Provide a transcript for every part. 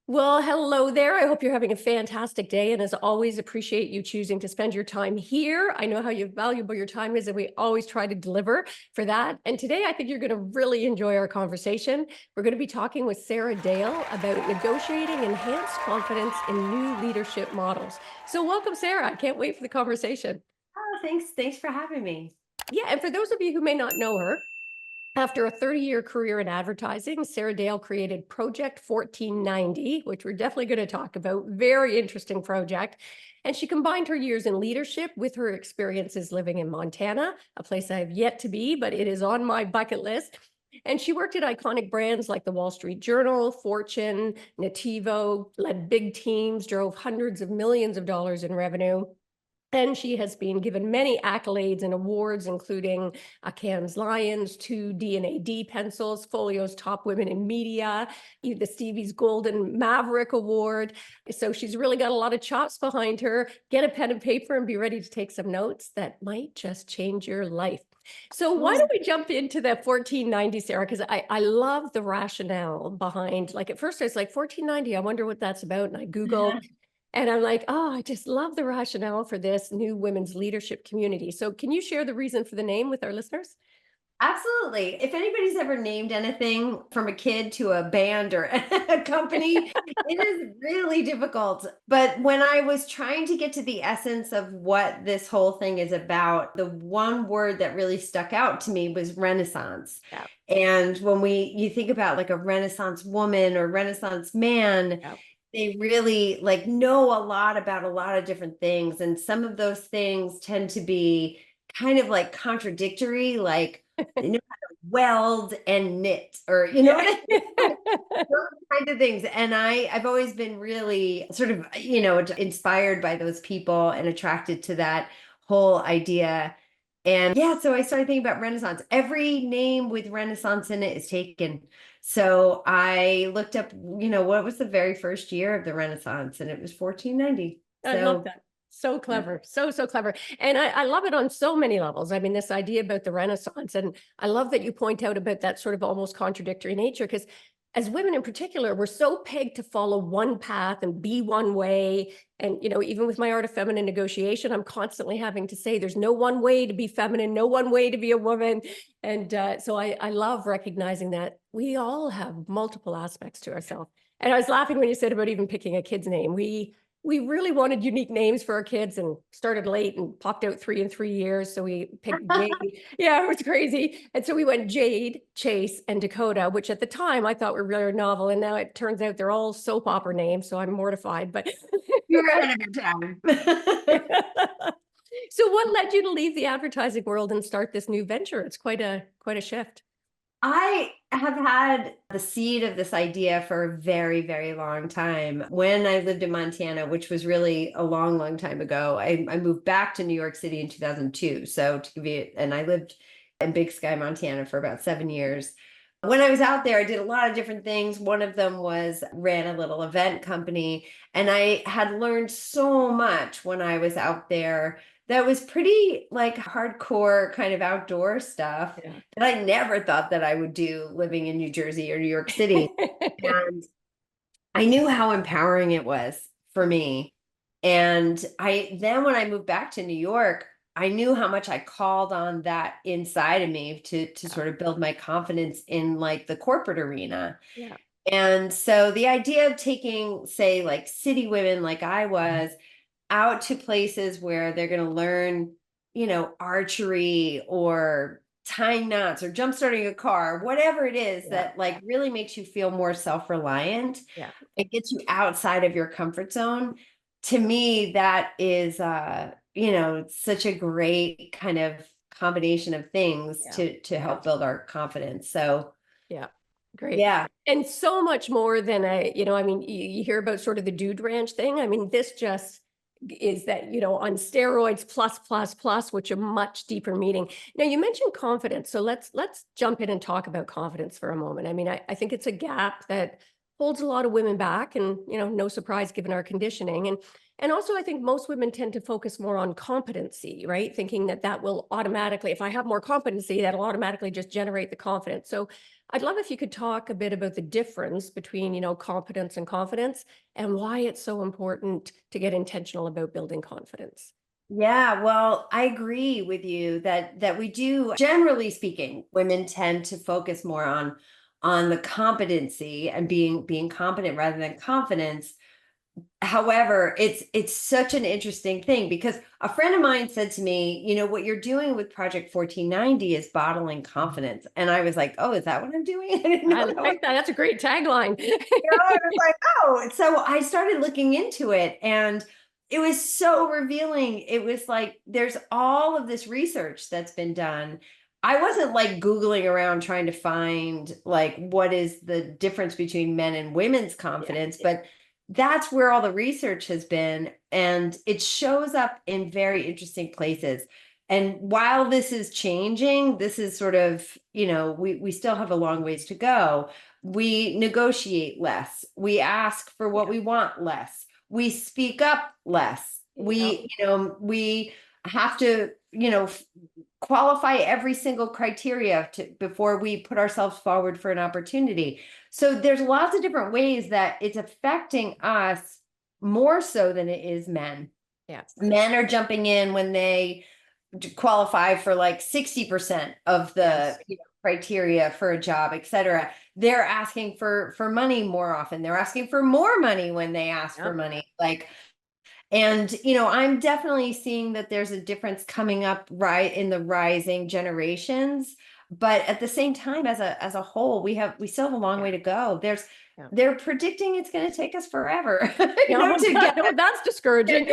Well, hello there. I hope you're having a fantastic day. And as always, appreciate you choosing to spend your time here. I know how valuable your time is, and we always try to deliver for that. And today, I think you're going to really enjoy our conversation. We're going to be talking with Sarah Dale about negotiating enhanced confidence in new leadership models. So, welcome, Sarah. I can't wait for the conversation. Oh, thanks. Thanks for having me. Yeah. And for those of you who may not know her, after a 30-year career in advertising, Sarah Dale created Project 1490, which we're definitely going to talk about. Very interesting project. And she combined her years in leadership with her experiences living in Montana, a place I have yet to be, but it is on my bucket list. And she worked at iconic brands like the Wall Street Journal, Fortune, Nativo, led big teams, drove hundreds of millions of dollars in revenue. And she has been given many accolades and awards, including a Cannes Lions, 2 D&AD pencils, Folio's Top Women in Media, the Stevie's Golden Maverick Award. So she's really got a lot of chops behind her. Get a pen and paper and be ready to take some notes that might just change your life. So why Oh, don't we jump into the 1490, Sarah? Because I love the rationale behind, like at first I was like, 1490, I wonder what that's about. And I Googled. And I'm like, oh, I just love the rationale for this new women's leadership community. So, can you share the reason for the name with our listeners? absolutely. If anybody's ever named anything from a kid to a band or a company, it is really difficult. But when I was trying to get to the essence of what this whole thing is about, the one word that really stuck out to me was Renaissance. Yeah, And when you think about like a Renaissance woman or Renaissance man, yeah, they really like know a lot about a lot of different things, and some of those things tend to be kind of like contradictory, like they know how to weld and knit, or you know yeah. what I mean? Those kinds of things. And I've always been really sort of, inspired by those people and attracted to that whole idea. And yeah, so I started thinking about Renaissance. Every name with Renaissance in it is taken. So I looked up, what was the very first year of the Renaissance, and it was 1490. I love So that. So clever. So clever. And I love it on so many levels. I mean, this idea about the Renaissance. And I love that you point out about that sort of almost contradictory nature, because as women in particular, we're so pegged to follow one path and be one way. And, even with my art of feminine negotiation, I'm constantly having to say there's no one way to be feminine, no one way to be a woman. And so I love recognizing that we all have multiple aspects to ourselves. And I was laughing when you said about even picking a kid's name. We really wanted unique names for our kids and started late and popped out 3 in 3 years. So we picked Jade. Yeah, it was crazy. And so we went Jade, Chase, and Dakota, which at the time I thought were really novel. And now it turns out they're all soap opera names. So I'm mortified. But you're ahead of your time. so what led you to leave the advertising world and start this new venture? It's quite a shift. I have had the seed of this idea for a very, very long time. When I lived in Montana, which was really a long, long time ago, I moved back to New York City in 2002. So to give you, and I lived in Big Sky, Montana for about 7 years. When I was out there, I did a lot of different things. One of them was ran a little event company, and I had learned so much when I was out there that was pretty like hardcore kind of outdoor stuff Yeah. that I never thought that I would do living in New Jersey or New York City. And I knew how empowering it was for me. And when I moved back to New York, I knew how much I called on that inside of me to sort of build my confidence in like the corporate arena. Yeah. And so the idea of taking, say, like city women like I was out to places where they're going to learn, archery or tying knots or jump starting a car, whatever it is Yeah. that like really makes you feel more self-reliant. Yeah. It gets you outside of your comfort zone. To me, that is such a great kind of combination of things Yeah. to help build our confidence. So Yeah. Great. yeah. And so much more than I mean, you hear about sort of the dude ranch thing. I mean, this just is that, on steroids plus, which a much deeper meaning. Now you mentioned confidence. So let's jump in and talk about confidence for a moment. I mean, I think it's a gap that holds a lot of women back, and, no surprise given our conditioning. And And also, I think most women tend to focus more on competency, right? Thinking that that will automatically, if I have more competency, that'll automatically just generate the confidence. So I'd love if you could talk a bit about the difference between, competence and confidence, and why it's so important to get intentional about building confidence. Yeah, well, I agree with you that we do, generally speaking, women tend to focus more on the competency and being competent rather than confidence. However, it's such an interesting thing because a friend of mine said to me, what you're doing with Project 1490 is bottling confidence. And I was like, oh, is that what I'm doing? I didn't I know that was, like that. That's a great tagline. I was like, oh. So I started looking into it and it was so revealing. It was like there's all of this research that's been done. I wasn't like Googling around trying to find like what is the difference between men and women's confidence, but that's where all the research has been. And it shows up in very interesting places. And while this is changing, this is sort of, we still have a long ways to go. We negotiate less. We ask for what we want less. We speak up less. We have to, qualify every single criteria before we put ourselves forward for an opportunity. So there's lots of different ways that it's affecting us more so than it is men. Yes. Men are jumping in when they qualify for like 60% of the criteria for a job, et cetera. They're asking for money more often. They're asking for more money when they ask for money. And, I'm definitely seeing that there's a difference coming up right in the rising generations. But at the same time, as a whole, we still have a long way to go. They're predicting it's going to take us forever, That's discouraging.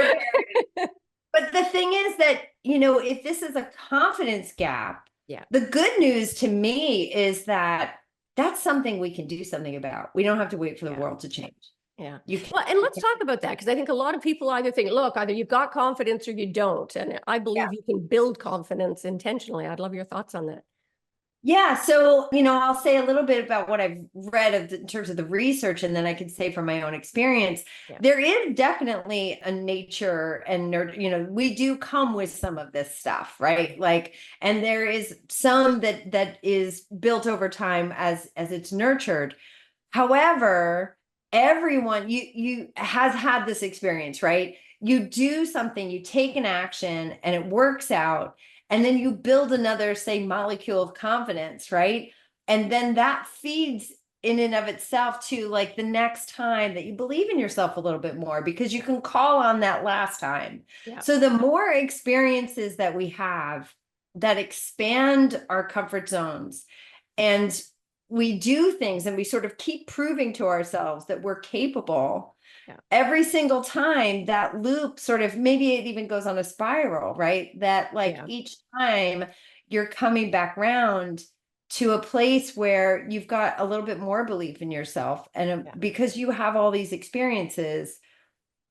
But the thing is that, if this is a confidence gap, the good news to me is that that's something we can do something about. We don't have to wait for the world to change. Yeah. Well, and let's talk about that, because I think a lot of people either think, look, either you've got confidence or you don't. And I believe you can build confidence intentionally. I'd love your thoughts on that. Yeah. So, I'll say a little bit about what I've read in terms of the research, and then I can say from my own experience, there is definitely a nature and we do come with some of this stuff, right? Like, and there is some that is built over time as it's nurtured. However, everyone you has had this experience, right? You do something, you take an action and it works out, and then you build another, say, molecule of confidence, right? And then that feeds in and of itself to like the next time that you believe in yourself a little bit more because you can call on that last time. So the more experiences that we have that expand our comfort zones, and we do things and we sort of keep proving to ourselves that we're capable. Every single time, that loop sort of, maybe it even goes on a spiral, right? That like each time you're coming back around to a place where you've got a little bit more belief in yourself. And because you have all these experiences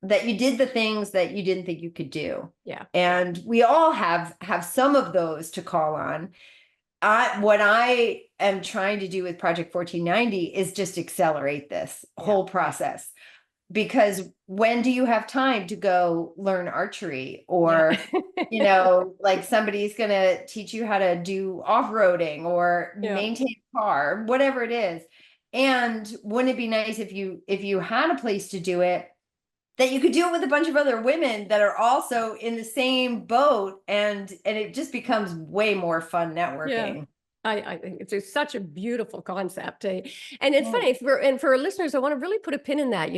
that you did the things that you didn't think you could do. And we all have some of those to call on. What I am trying to do with Project 1490 is just accelerate this whole process. Because when do you have time to go learn archery or, like somebody's going to teach you how to do off-roading or maintain a car, whatever it is. And wouldn't it be nice if you had a place to do it, that you could do it with a bunch of other women that are also in the same boat, and it just becomes way more fun networking. I think it's such a beautiful concept. And it's funny for our listeners, I want to really put a pin in that,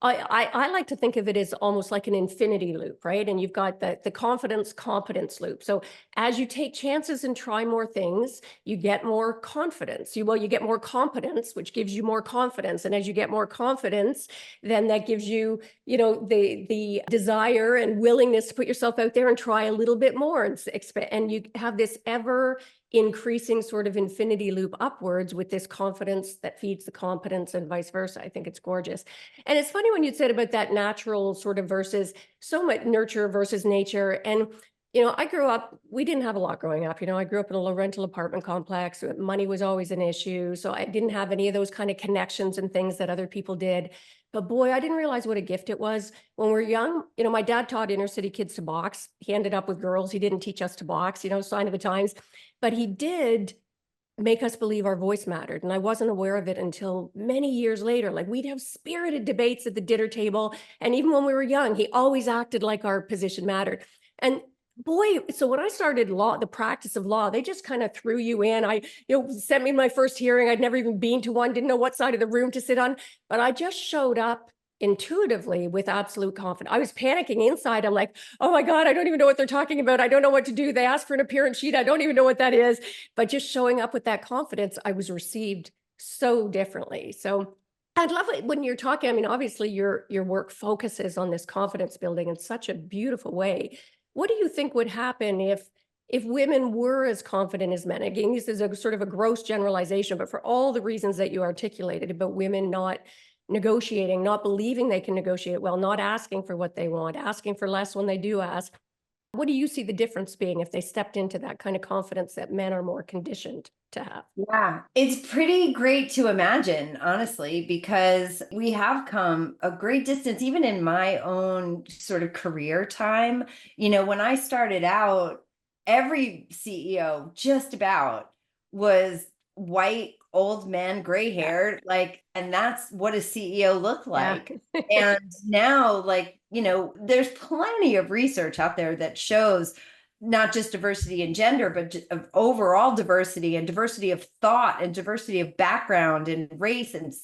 I like to think of it as almost like an infinity loop, right? And you've got the confidence competence loop. So as you take chances and try more things, you get more confidence. You get more competence, which gives you more confidence. And as you get more confidence, then that gives you, the desire and willingness to put yourself out there and try a little bit more and expand. And you have this ever increasing sort of infinity loop upwards with this confidence that feeds the competence and vice versa. I think it's gorgeous. And it's funny when you said about that natural sort of versus so much nurture versus nature. And I grew up, we didn't have a lot growing up. I grew up in a low rental apartment complex. Money was always an issue. So I didn't have any of those kind of connections and things that other people did. But boy, I didn't realize what a gift it was. When we're young, my dad taught inner city kids to box. He ended up with girls. He didn't teach us to box, sign of the times. But he did make us believe our voice mattered. And I wasn't aware of it until many years later. Like we'd have spirited debates at the dinner table. And even when we were young, he always acted like our position mattered. And boy, so when I started law, the practice of law, they just kind of threw you in. Sent me my first hearing. I'd never even been to one, didn't know what side of the room to sit on, but I just showed up intuitively with absolute confidence. I was panicking inside. I'm like, oh my God, I don't even know what they're talking about. I don't know what to do. They asked for an appearance sheet. I don't even know what that is. But just showing up with that confidence, I was received so differently. So I'd love it when you're talking. I mean, obviously your work focuses on this confidence building in such a beautiful way. What do you think would happen if women were as confident as men? Again, this is a sort of a gross generalization, but for all the reasons that you articulated about women not negotiating, not believing they can negotiate well, not asking for what they want, asking for less when they do ask. What do you see the difference being if they stepped into that kind of confidence that men are more conditioned to have? Yeah, it's pretty great to imagine, honestly, because we have come a great distance, even in my own sort of career time. When I started out, every CEO just about was white, old men, gray haired, and that's what a CEO looked Yeah. like. And now, there's plenty of research out there that shows not just diversity in gender, but of overall diversity and diversity of thought and diversity of background and race and,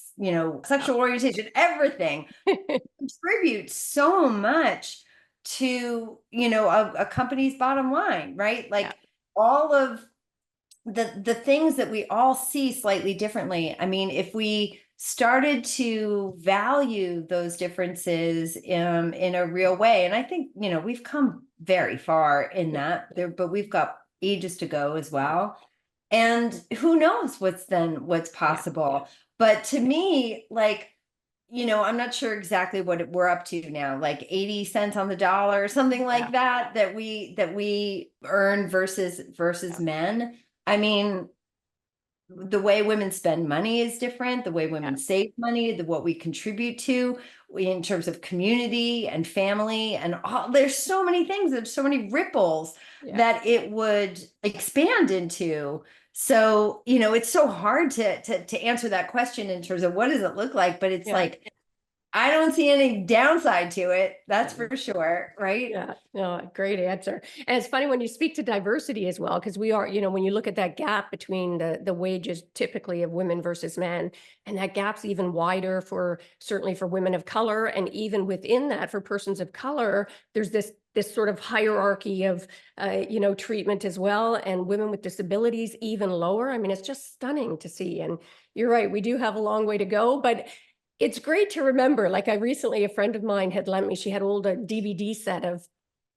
sexual orientation, everything contributes so much to, a company's bottom line, right? Like Yeah. all of the things that we all see slightly differently. I mean, if we started to value those differences in a real way, and I think we've come very far in that there, but we've got ages to go as well. And who knows what's possible. But to me, I'm not sure exactly what we're up to now, like 80 cents on the dollar or something like that we earn versus men. I mean, the way women spend money is different. The way women save money, what we contribute to in terms of community and family and all, there's so many things, there's so many ripples that it would expand into. So, it's so hard to answer that question in terms of what does it look like, but it's like, I don't see any downside to it. That's for sure. Right. Yeah, no, great answer. And it's funny when you speak to diversity as well, because we are, when you look at that gap between the wages typically of women versus men, and that gap's even wider certainly for women of color. And even within that, for persons of color, there's this sort of hierarchy of, treatment as well. And women with disabilities even lower. I mean, it's just stunning to see. And you're right, we do have a long way to go, but it's great to remember. Like a friend of mine had lent me, she had old DVD set of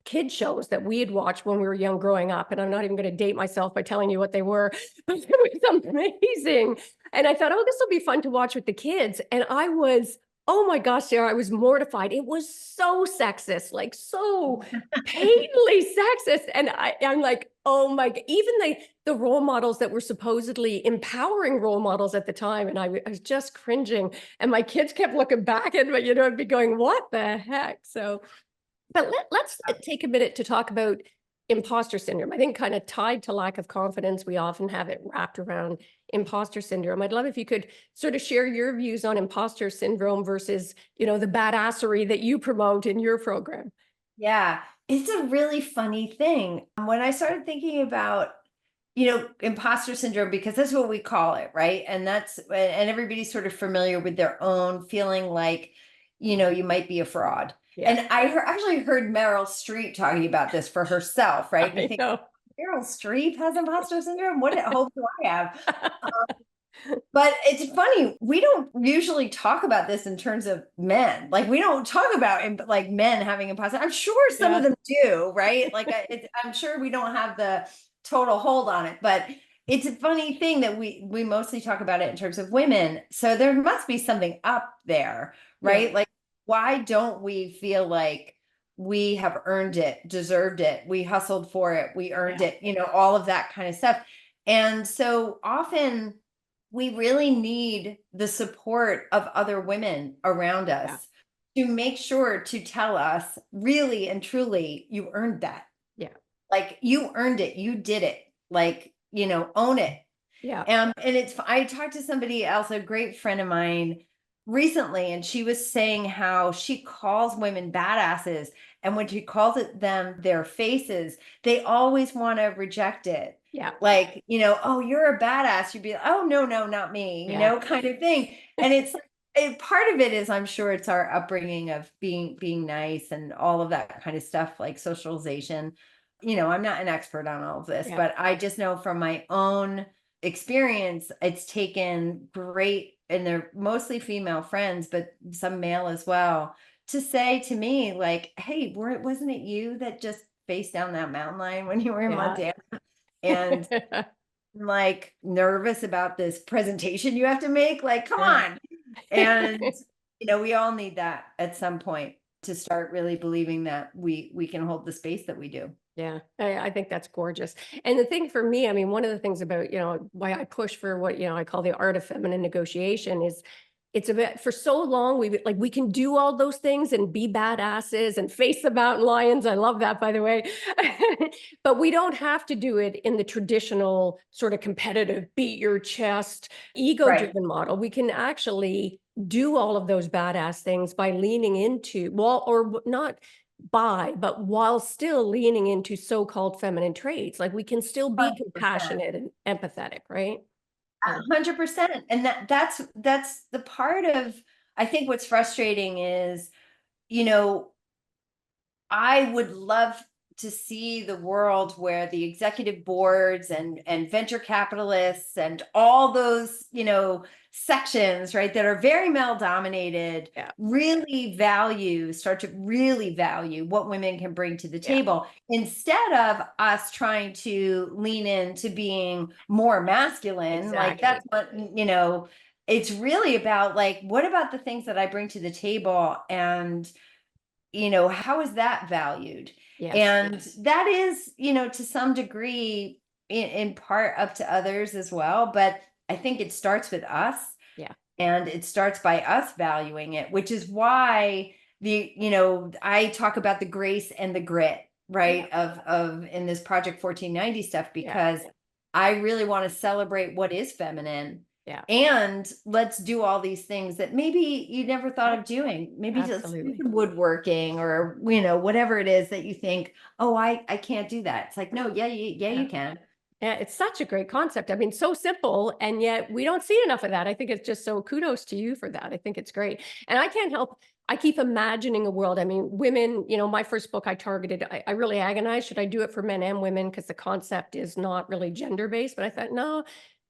kid shows that we had watched when we were young growing up. And I'm not even going to date myself by telling you what they were, but it was amazing. And I thought, oh, this will be fun to watch with the kids. And oh my gosh, Sarah, I was mortified. It was so sexist, like so patently sexist. And I'm like, oh my, even the role models that were supposedly empowering role models at the time. And I was just cringing. And my kids kept looking back at me, and be going, what the heck? So, but let's take a minute to talk about imposter syndrome. I think kind of tied to lack of confidence, we often have it wrapped around imposter syndrome. I'd love if you could sort of share your views on imposter syndrome versus, the badassery that you promote in your program. Yeah, it's a really funny thing. When I started thinking about, imposter syndrome, because that's what we call it, right? And everybody's sort of familiar with their own feeling like, you might be a fraud. Yeah. And I actually heard Meryl Streep talking about this for herself, right? And I think Meryl Streep has imposter syndrome. What hope do I have? But it's funny, we don't usually talk about this in terms of men. Like we don't talk about like men having imposter. I'm sure some of them do, right? Like I'm sure we don't have the total hold on it, but it's a funny thing that we mostly talk about it in terms of women. So there must be something up there, right? Like, why don't we feel like we have earned it, deserved it, we hustled for it, we earned Yeah. it, all of that kind of stuff. And so often we really need the support of other women around Yeah. us to make sure to tell us really and truly, you earned that. Yeah. Like you earned it, you did it. Like, own it. Yeah. And I talked to somebody else, a great friend of mine recently, and she was saying how she calls women badasses. And when she calls it them their faces, they always want to reject it. Yeah. Like, oh, you're a badass. You'd be like, oh, no, no, not me, Yeah. kind of thing. And part of it is, I'm sure it's our upbringing of being nice and all of that kind of stuff, like socialization. I'm not an expert on all of this, Yeah. but I just know from my own experience, it's taken great, and they're mostly female friends, but some male as well, to say to me, like, hey, wasn't it you that just faced down that mountain lion when you were in Yeah. Montana? And like nervous about this presentation you have to make. Like, come Yeah. on. And we all need that at some point to start really believing that we can hold the space that we do. Yeah, I think that's gorgeous. And the thing for me, I mean, one of the things about, why I push for what, I call the art of feminine negotiation is it's a bit for so long we can do all those things and be badasses and face the mountain lions. I love that, by the way. But we don't have to do it in the traditional sort of competitive, beat your chest, Right. ego-driven model. We can actually do all of those badass things by leaning into, well, or not by, but while still leaning into so-called feminine traits. Like we can still be 100%. compassionate and empathetic, right? Yeah. 100%. And that's the part of, I think what's frustrating is, you know, I would love to see the world where the executive boards and venture capitalists and all those, sections, right, that are very male dominated, Yeah. start to really value what women can bring to the Yeah. table, instead of us trying to lean into being more masculine. Like Exactly. that's what, it's really about, like, what about the things that I bring to the table, and how is that valued? Yes. And that is, to some degree, in part up to others as well. But I think it starts with us, Yeah. and it starts by us valuing it, which is why I talk about the grace and the grit, Yeah. right? Of in this Project 1490 stuff, Yeah. because I really want to celebrate what is feminine. Yeah. And let's do all these things that maybe you never thought Yeah. of doing. Maybe just do Absolutely. some woodworking, or whatever it is that you think, oh, I can't do that. It's like, no, yeah, yeah, Yeah. you can. Yeah, it's such a great concept. I mean, so simple, and yet we don't see enough of that. I think it's just so kudos to you for that. I think it's great. And I can't help, I keep imagining a world. I mean, women, my first book I targeted, I really agonized, should I do it for men and women? Because the concept is not really gender based. But I thought, no,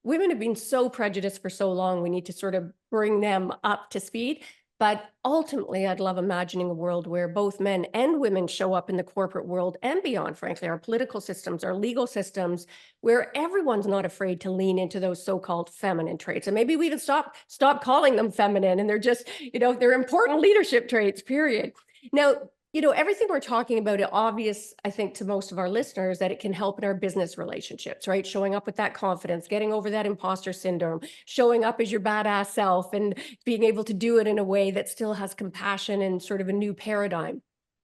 women have been so prejudiced for so long. We need to sort of bring them up to speed. But ultimately, I'd love imagining a world where both men and women show up in the corporate world and beyond, frankly, our political systems, our legal systems, where everyone's not afraid to lean into those so-called feminine traits. And maybe we even stop calling them feminine, and they're just, they're important leadership traits, period. Now, everything we're talking about, it obvious, I think, to most of our listeners, that it can help in our business relationships, right? Showing up with that confidence, getting over that imposter syndrome, showing up as your badass self, and being able to do it in a way that still has compassion and sort of a new paradigm.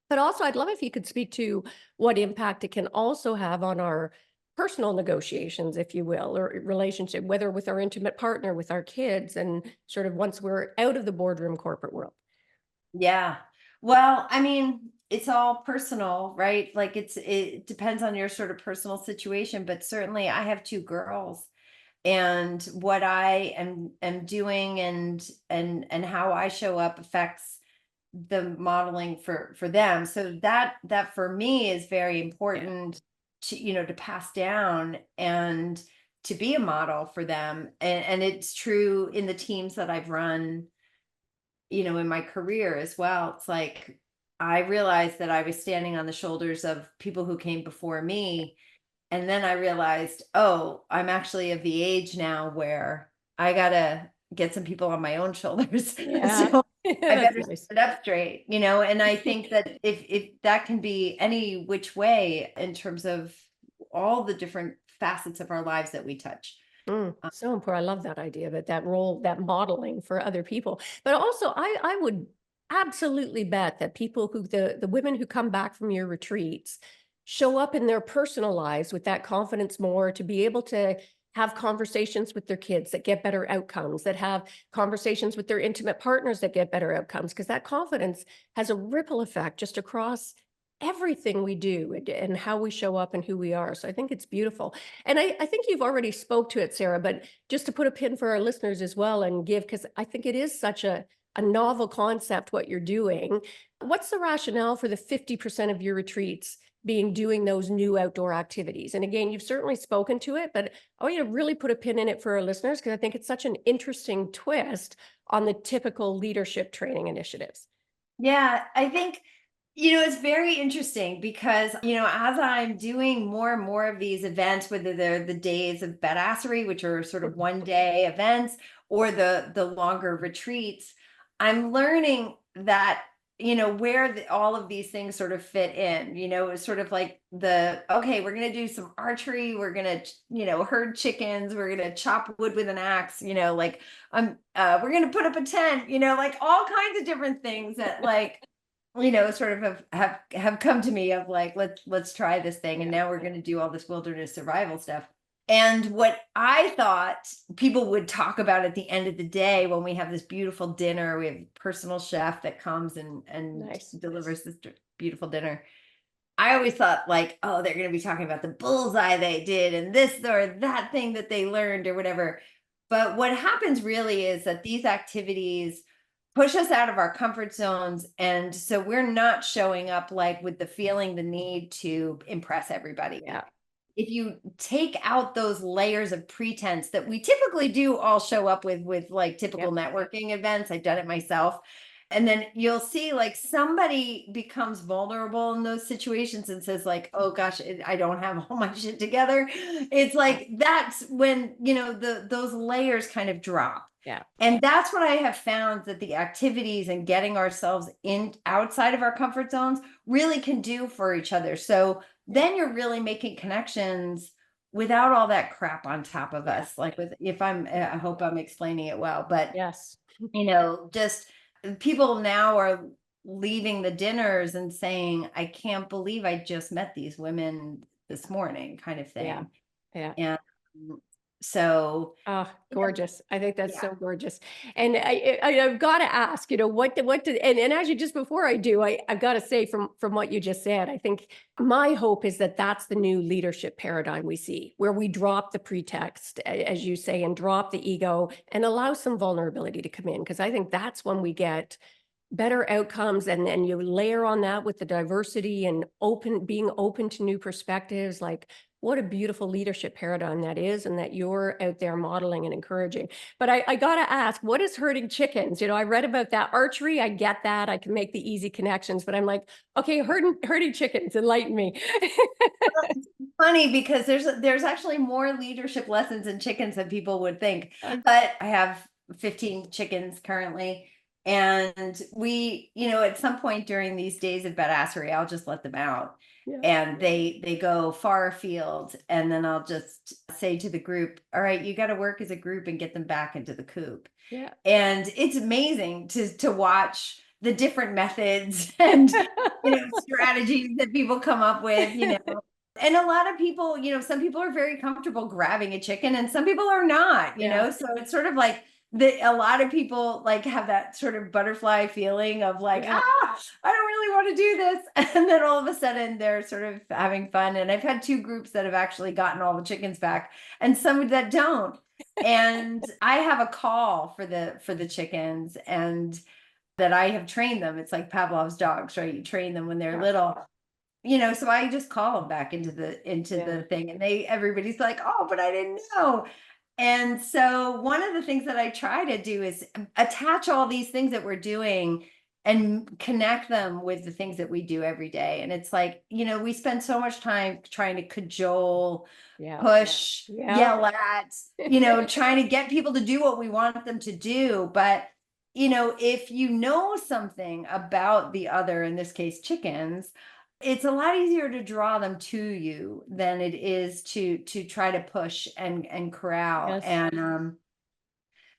But also, I'd love if you could speak to what impact it can also have on our personal negotiations, if you will, or relationship, whether with our intimate partner, with our kids, and sort of once we're out of the boardroom corporate world. Yeah. Well, I mean, it's all personal, right? Like it depends on your sort of personal situation, but certainly I have two girls, and what I am doing and how I show up affects the modeling for them. So that for me is very Yeah. important to, to pass down and to be a model for them. And it's true in the teams that I've run, in my career as well. It's like I realized that I was standing on the shoulders of people who came before me. And then I realized, oh, I'm actually of the age now where I gotta get some people on my own shoulders. Yeah. So I That's better nice. sit up straight, and I think that if that can be any which way in terms of all the different facets of our lives that we touch. So important. I love that idea, that role, that modeling for other people. But also, I would absolutely bet that people who the women who come back from your retreats show up in their personal lives with that confidence more to be able to have conversations with their kids that get better outcomes, that have conversations with their intimate partners that get better outcomes, because that confidence has a ripple effect just across everything we do and how we show up and who we are. So I think it's beautiful. And I think you've already spoke to it, Sarah, but just to put a pin for our listeners as well and give, because I think it is such a novel concept what you're doing. What's the rationale for the 50% of your retreats being doing those new outdoor activities? And again, you've certainly spoken to it, but I want you to really put a pin in it for our listeners because I think it's such an interesting twist on the typical leadership training initiatives. Yeah, I think, it's very interesting because, as I'm doing more and more of these events, whether they're the days of badassery, which are sort of one day events, or the longer retreats, I'm learning that, where all of these things sort of fit in, it's sort of like okay, we're going to do some archery. We're going to, herd chickens. We're going to chop wood with an axe, like we're going to put up a tent, like all kinds of different things that like, sort of have come to me of like, let's try this thing. And Yeah. now we're going to do all this wilderness survival stuff. And what I thought people would talk about at the end of the day when we have this beautiful dinner, we have a personal chef that comes and Nice. delivers this beautiful dinner. I always thought like, oh, they're going to be talking about the bullseye they did and this or that thing that they learned or whatever. But what happens really is that these activities push us out of our comfort zones. And so we're not showing up like with the feeling, the need to impress everybody. Yeah. If you take out those layers of pretense that we typically do all show up with like typical networking events, I've done it myself. And then you'll see like somebody becomes vulnerable in those situations and says like, oh gosh, I don't have all my shit together. It's like, that's when, those layers kind of drop. Yeah. And that's what I have found that the activities and getting ourselves in outside of our comfort zones really can do for each other. So then you're really making connections without all that crap on top of us. Like I hope I'm explaining it well, but Yes. just people now are leaving the dinners and saying, I can't believe I just met these women this morning, kind of Yeah. thing. Yeah. And so, Oh, gorgeous. I think that's yeah. so gorgeous. And I've got to ask, and actually just before I do, I've got to say from what you just said, I think my hope is that that's the new leadership paradigm we see, where we drop the pretext, as you say, and drop the ego and allow some vulnerability to come in. Because I think that's when we get better outcomes. And then you layer on that with the diversity and being open to new perspectives. Like, what a beautiful leadership paradigm that is, and that you're out there modeling and encouraging. But I got to ask, what is herding chickens? I read about that archery. I get that. I can make the easy connections, but I'm like, okay, herding chickens, enlighten me. It's funny because there's actually more leadership lessons in chickens than people would think. But I have 15 chickens currently. And we, at some point during these days of badassery, I'll just let them out. Yeah. And they go far afield. And then I'll just say to the group, all right, you got to work as a group and get them back into the coop. Yeah. And it's amazing to watch the different methods and strategies that people come up with, and a lot of people, some people are very comfortable grabbing a chicken and some people are not, so it's sort of like a lot of people like have that sort of butterfly feeling of like, I don't really want to do this. And then all of a sudden they're sort of having fun. And I've had two groups that have actually gotten all the chickens back and some that don't. And I have a call for the chickens and that I have trained them. It's like Pavlov's dogs, right? You train them when they're little. So I just call them back into the thing and everybody's like, oh, but I didn't know. And so one of the things that I try to do is attach all these things that we're doing and connect them with the things that we do every day. And it's like, we spend so much time trying to cajole, push, yell at, trying to get people to do what we want them to do. But if you know something about the other, in this case, chickens, it's a lot easier to draw them to you than it is to try to push and corral. Yes. And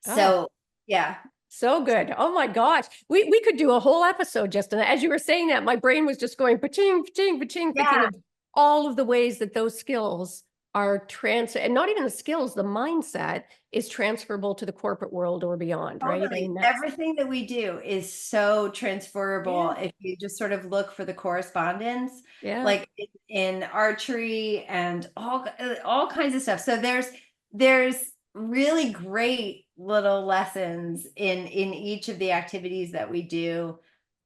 Ah, so yeah. so good. Oh my gosh. We could do a whole episode just on that. As you were saying that, my brain was just going pa-ching, pa-ching, pa-ching, thinking Yeah, of all of the ways that those skills are and not even the skills, the mindset is transferable to the corporate world or beyond, right? I totally. mean, that's, Everything that we do is so transferable yeah, if you just sort of look for the correspondence, yeah, like in archery and all kinds of stuff. So there's really great little lessons in each of the activities that we do.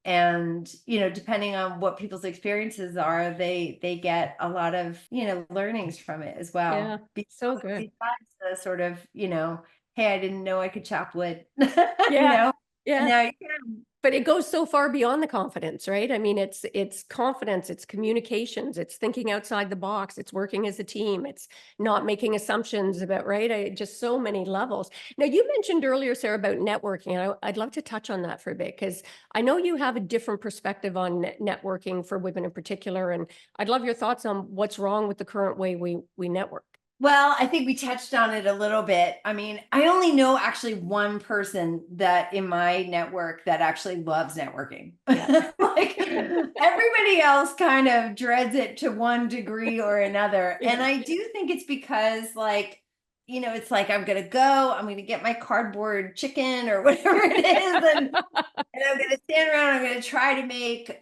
And depending on what people's experiences are, they get a lot of learnings from it as yeah. well, So good. besides the sort of hey, I didn't know I could chop wood. Yeah. And Yeah. now you can. But it goes so far beyond the confidence, right? I mean, it's confidence, it's communications, it's thinking outside the box, it's working as a team, it's not making assumptions about, right? Just so many levels. Now, you mentioned earlier, Sarah, about networking. I'd love to touch on that for a bit because I know you have a different perspective on networking for women in particular, and I'd love your thoughts on what's wrong with the current way we network. Well, I think we touched on it a little bit. I mean, I only know actually one person that in my network that actually loves networking. Yeah. Like everybody else kind of dreads it to one degree or another. And Yeah. I do think it's because it's like I'm going to get my cardboard chicken or whatever it is and I'm going to stand around. I'm going to try to make,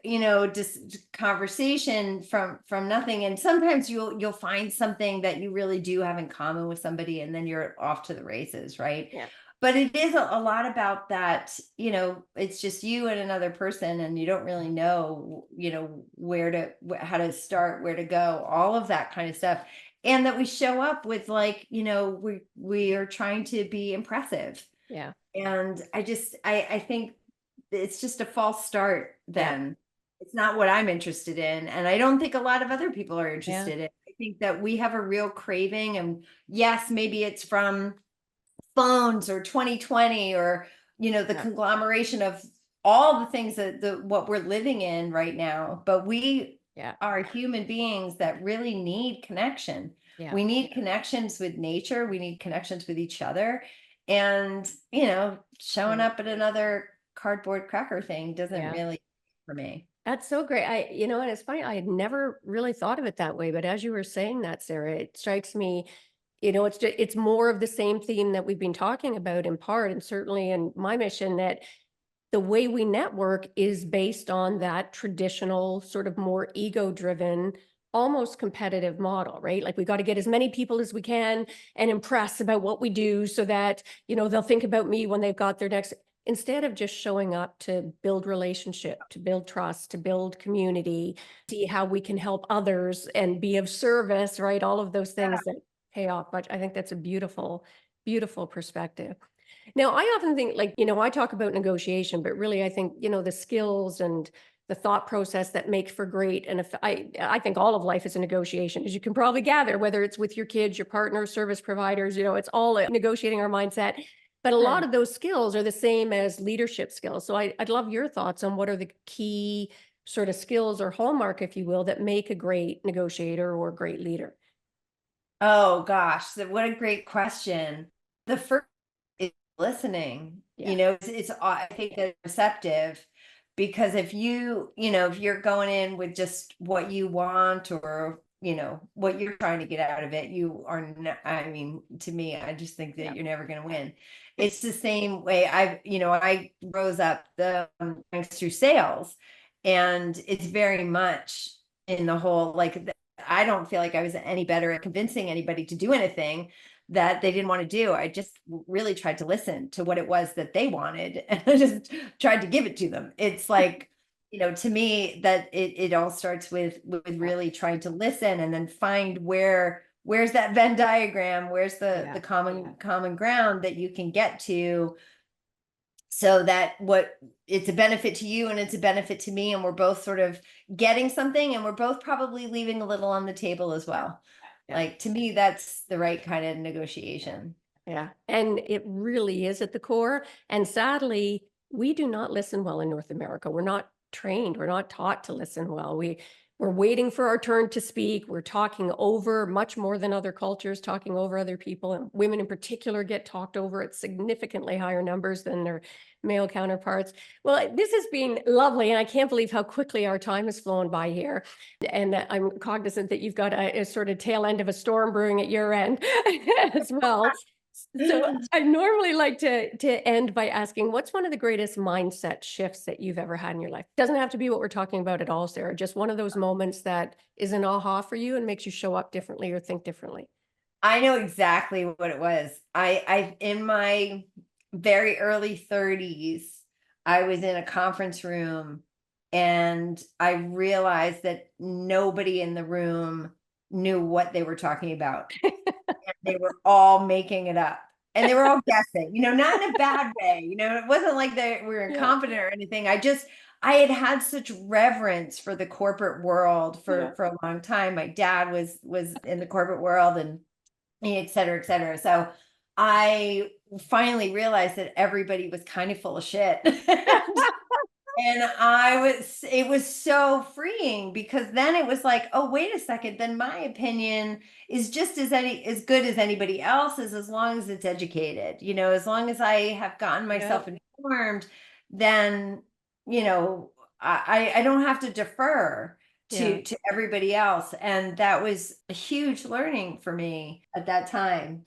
just conversation from nothing. And sometimes you'll find something that you really do have in common with somebody, and then you're off to the races, right? Yeah. But it is a lot about that. It's just you and another person, and you don't really know, how to start, where to go, all of that kind of stuff. And that we show up with like, we are trying to be impressive. Yeah. And I think it's just a false start Yeah. then. It's not what I'm interested in. And I don't think a lot of other people are Yeah. interested in. I think that we have a real craving. And yes, maybe it's from phones or 2020 or, the Yeah. conglomeration of all the things that what we're living in right now. But we Yeah. are human beings that really need connection. Yeah. We need connections with nature. We need connections with each other. And, showing Yeah. up at another cardboard cracker thing doesn't Yeah. really for me. That's so great. And it's funny, I had never really thought of it that way, but as you were saying that, Sarah, it strikes me, it's more of the same theme that we've been talking about in part, and certainly in my mission, that the way we network is based on that traditional sort of more ego-driven, almost competitive model, right? Like we got to get as many people as we can and impress about what we do so that, they'll think about me when they've got their next, instead of just showing up to build relationship, to build trust, to build community, see how we can help others and be of service, right? All of those things that pay off. But I think that's a beautiful, beautiful perspective. Now, I often think like, I talk about negotiation, but really I think, the skills and the thought process that make for great. And if I think all of life is a negotiation, as you can probably gather, whether it's with your kids, your partner, service providers, it's all negotiating our mindset. But a lot Right. of those skills are the same as leadership skills. So I'd love your thoughts on what are the key sort of skills or hallmark, if you will, that make a great negotiator or a great leader. Oh gosh, what a great question. The first is listening. Yeah. I think that receptive, because if you're going in with just what you want or what you're trying to get out of it, you are not, I mean, to me, I just think Yeah. that you're never going to win. It's the same way I rose up the thanks through sales, and it's very much in the whole like I don't feel like I was any better at convincing anybody to do anything that they didn't want to do. I just really tried to listen to what it was that they wanted, and I just tried to give it to them. It's like, to me that it all starts with really trying to listen and then find where's that Venn diagram, where's the Yeah. the common ground that you can get to, so that what it's a benefit to you and it's a benefit to me, and we're both sort of getting something, and we're both probably leaving a little on the table as well. Yeah. Like, to me, that's the right kind of Yeah. negotiation. Yeah. And it really is at the core. And sadly, we do not listen well in North America. We're not trained. We're not taught to listen well. We're waiting for our turn to speak. We're talking over much more than other cultures, talking over other people. And women in particular get talked over at significantly higher numbers than their male counterparts. Well, this has been lovely, and I can't believe how quickly our time has flown by here. And I'm cognizant that you've got a sort of tail end of a storm brewing at your end as well. So I normally like to end by asking, what's one of the greatest mindset shifts that you've ever had in your life? Doesn't have to be what we're talking about at all, Sarah. Just one of those moments that is an aha for you and makes you show up differently or think differently. I know exactly what it was. I in my very early 30s, I was in a conference room and I realized that nobody in the room knew what they were talking about. They were all making it up. And they were all guessing, not in a bad way. It wasn't like we were Yeah, incompetent or anything. I had had such reverence for the corporate world yeah. for a long time. My dad was in the corporate world and et cetera, et cetera. So I finally realized that everybody was kind of full of shit. And it was so freeing because then it was like, oh, wait a second, then my opinion is just as good as anybody else's, as long as it's educated, as long as I have gotten myself Yeah, informed, then, I don't have to defer yeah. to everybody else. And that was a huge learning for me at that time.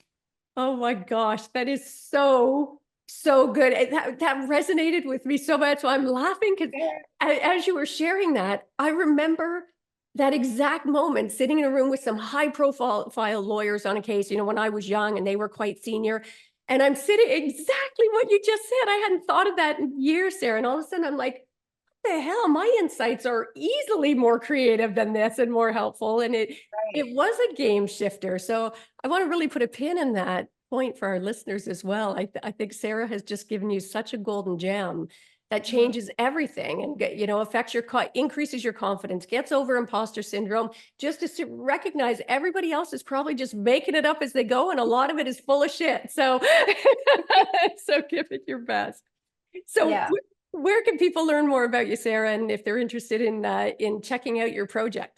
Oh my gosh, that is so, so good. And that resonated with me so much. So I'm laughing because as you were sharing that, I remember that exact moment sitting in a room with some high profile lawyers on a case, when I was young and they were quite senior. And I'm sitting exactly what you just said. I hadn't thought of that in years, Sarah. And all of a sudden I'm like, the hell, my insights are easily more creative than this and more helpful. And it Right. was a game shifter. So I want to really put a pin in that point for our listeners as well. I think Sarah has just given you such a golden gem that Mhm. changes everything and affects increases your confidence, gets over imposter syndrome, just to recognize everybody else is probably just making it up as they go, and a lot of it is full of shit. So so give it your best. So Yeah. where can people learn more about you, Sarah, and if they're interested in checking out your project?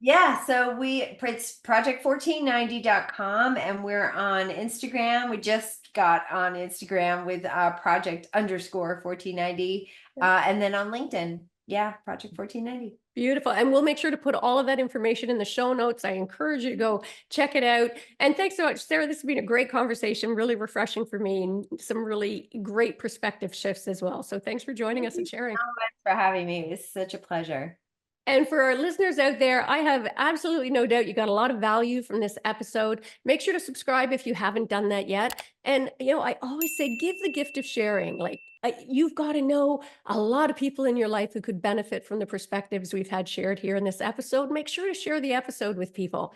Yeah, so it's project1490.com and we're on Instagram. We just got on Instagram with project_1490. And then on LinkedIn, yeah, Project 1490. Beautiful. And we'll make sure to put all of that information in the show notes. I encourage you to go check it out. And thanks so much, Sarah. This has been a great conversation, really refreshing for me, and some really great perspective shifts as well. So thanks for joining Thank us you and sharing. so much for having me. It was such a pleasure. And for our listeners out there, I have absolutely no doubt you got a lot of value from this episode. Make sure to subscribe if you haven't done that yet. And, I always say, give the gift of sharing. Like, you've got to know a lot of people in your life who could benefit from the perspectives we've had shared here in this episode. Make sure to share the episode with people.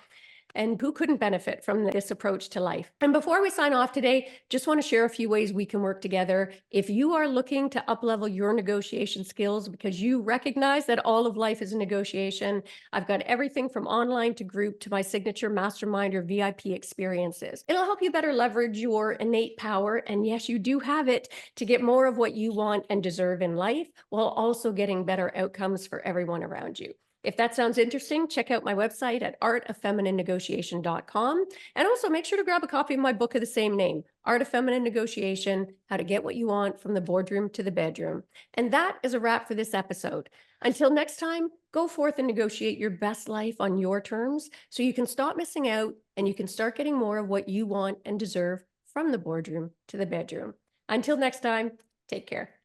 And who couldn't benefit from this approach to life? And before we sign off today, just want to share a few ways we can work together. If you are looking to uplevel your negotiation skills because you recognize that all of life is a negotiation, I've got everything from online to group to my signature mastermind or VIP experiences. It'll help you better leverage your innate power. And yes, you do have it to get more of what you want and deserve in life while also getting better outcomes for everyone around you. If that sounds interesting, check out my website at artoffemininenegotiation.com. And also make sure to grab a copy of my book of the same name, Art of Feminine Negotiation, How to Get What You Want from the Boardroom to the Bedroom. And that is a wrap for this episode. Until next time, go forth and negotiate your best life on your terms so you can stop missing out and you can start getting more of what you want and deserve from the boardroom to the bedroom. Until next time, take care.